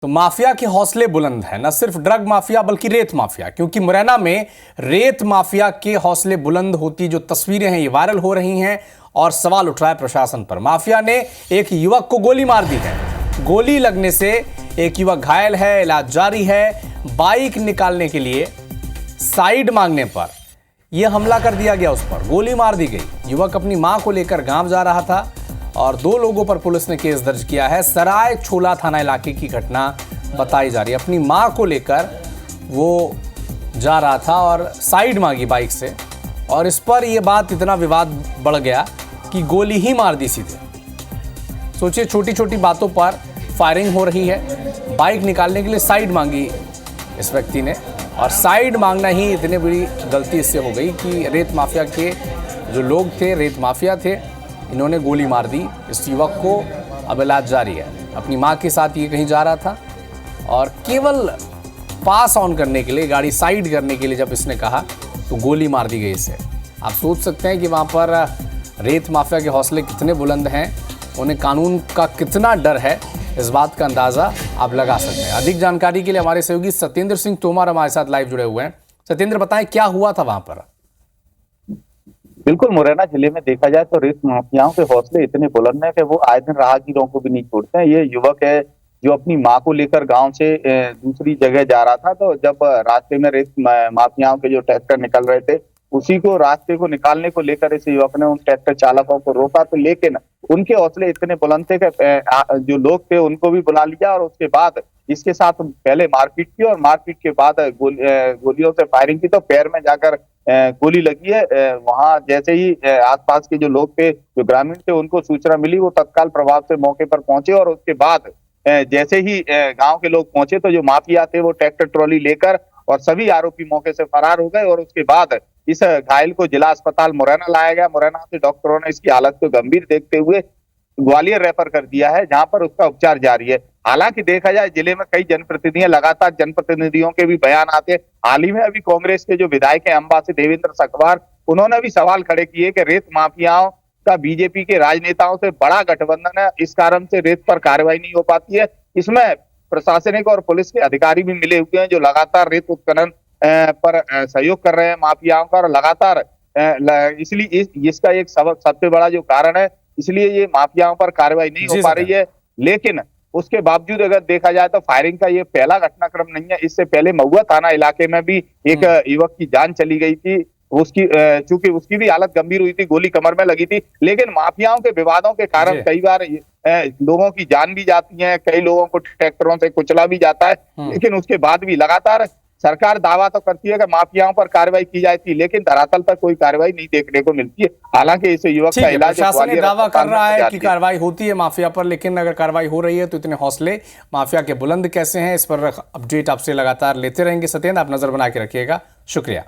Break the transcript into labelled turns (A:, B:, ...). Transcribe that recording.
A: तो माफिया के हौसले बुलंद हैं, न सिर्फ ड्रग माफिया बल्कि रेत माफिया, क्योंकि मुरैना में रेत माफिया के हौसले बुलंद होती जो तस्वीरें हैं ये वायरल हो रही हैं और सवाल उठ रहा है प्रशासन पर। माफिया ने एक युवक को गोली मार दी है। गोली लगने से एक युवक घायल है, इलाज जारी है। बाइक निकालने के लिए साइड मांगने पर यह हमला कर दिया गया, उस पर गोली मार दी गई। युवक अपनी मां को लेकर गांव जा रहा था और 2 लोगों पर पुलिस ने केस दर्ज किया है। सराय छोला थाना इलाके की घटना बताई जा रही है। अपनी मां को लेकर वो जा रहा था और साइड मांगी बाइक से, और इस पर यह बात इतना विवाद बढ़ गया कि गोली ही मार दी सीधे। सोचिए, छोटी छोटी बातों पर फायरिंग हो रही है। बाइक निकालने के लिए साइड मांगी इस व्यक्ति ने, और साइड मांगना ही इतनी बड़ी गलती इससे हो गई कि रेत माफिया के जो लोग थे, रेत माफिया थे, इन्होंने गोली मार दी इस युवक को। अब इलाज जारी है। अपनी मां के साथ ये कहीं जा रहा था और केवल पास ऑन करने के लिए, गाड़ी साइड करने के लिए जब इसने कहा तो गोली मार दी गई इसे। आप सोच सकते हैं कि वहाँ पर रेत माफिया के हौसले कितने बुलंद हैं, उन्हें कानून का कितना डर है, इस बात का अंदाज़ा आप लगा सकते हैं। अधिक जानकारी के लिए हमारे सहयोगी सत्येंद्र सिंह तोमर हमारे साथ लाइव जुड़े हुए हैं। सत्येंद्र, बताएं क्या हुआ था वहाँ पर?
B: बिल्कुल, मुरैना जिले में देखा जाए तो रेत माफियाओं के हौसले इतने बुलंद हैं कि वो आए दिन राहगीरों को भी नहीं छोड़ते हैं। ये युवक है जो अपनी मां को लेकर गांव से दूसरी जगह जा रहा था, तो जब रास्ते में रेत माफियाओं के जो ट्रैक्टर निकल रहे थे, उसी को रास्ते को निकालने को लेकर इस युवक ने उन ट्रैक्टर चालकों को रोका। तो लेकिन उनके हौसले इतने बुलंद थे कि जो लोग थे उनको भी बुला लिया और उसके बाद इसके साथ पहले मारपीट की और मारपीट के बाद गोलियों से फायरिंग की, तो पैर में जाकर गोली लगी है। वहां जैसे ही आसपास के जो लोग थे, जो ग्रामीण थे, उनको सूचना मिली, वो तत्काल प्रभाव से मौके पर पहुंचे और उसके बाद जैसे ही गांव के लोग पहुंचे तो जो माफिया थे वो ट्रैक्टर ट्रॉली लेकर और सभी आरोपी मौके से फरार हो गए। और उसके बाद इस घायल को जिला अस्पताल मुरैना लाया गया। मुरैना से डॉक्टरों ने इसकी हालत को गंभीर देखते हुए ग्वालियर रेफर कर दिया है, जहां पर उसका उपचार जारी है। हालांकि देखा जाए जिले में कई जनप्रतिनिधियों के भी बयान आते। हाल ही में अभी कांग्रेस के जो विधायक हैं अंबा से देवेंद्र सकवार, उन्होंने भी सवाल खड़े किए कि रेत माफियाओं का बीजेपी के राजनेताओं से बड़ा गठबंधन है, इस कारण से रेत पर कार्रवाई नहीं हो पाती है। इसमें प्रशासनिक और पुलिस के अधिकारी भी मिले हुए हैं जो लगातार रेत उत्खनन पर सहयोग कर रहे हैं माफियाओं का, और लगातार इसलिए इसका एक सबसे बड़ा जो कारण है, इसलिए ये माफियाओं पर कार्रवाई नहीं हो पा रही है। लेकिन उसके बावजूद अगर देखा जाए तो फायरिंग का ये पहला घटनाक्रम नहीं है। इससे पहले महुआ थाना इलाके में भी एक युवक की जान चली गई थी। उसकी चूंकि उसकी भी हालत गंभीर हुई थी, गोली कमर में लगी थी। लेकिन माफियाओं के विवादों के कारण कई बार लोगों की जान भी जाती है, कई लोगों को ट्रैक्टरों से कुचला भी जाता है। लेकिन उसके बाद भी लगातार सरकार दावा तो करती है कि माफियाओं पर कार्रवाई की जाती है, लेकिन धरातल पर कोई कार्रवाई नहीं देखने को मिलती है। हालांकि इस युवक का इलाज
A: प्रशासन दावा कर रहा है कि कार्रवाई होती है माफिया पर, लेकिन अगर कार्रवाई हो रही है तो इतने हौसले माफिया के बुलंद कैसे हैं, इस पर अपडेट आपसे लगातार लेते रहेंगे। सत्येंद्र, आप नजर बना के रखिएगा। शुक्रिया।